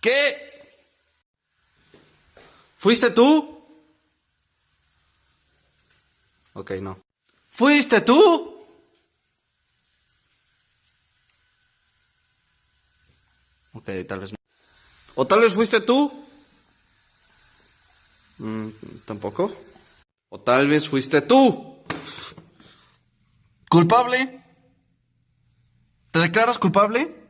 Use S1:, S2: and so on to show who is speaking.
S1: ¿Qué? ¿Fuiste tú? Ok, no. ¿Fuiste tú? Ok, tal vez no. ¿O tal vez fuiste tú? Tampoco. ¿O tal vez fuiste tú? ¿Culpable? ¿Te declaras culpable?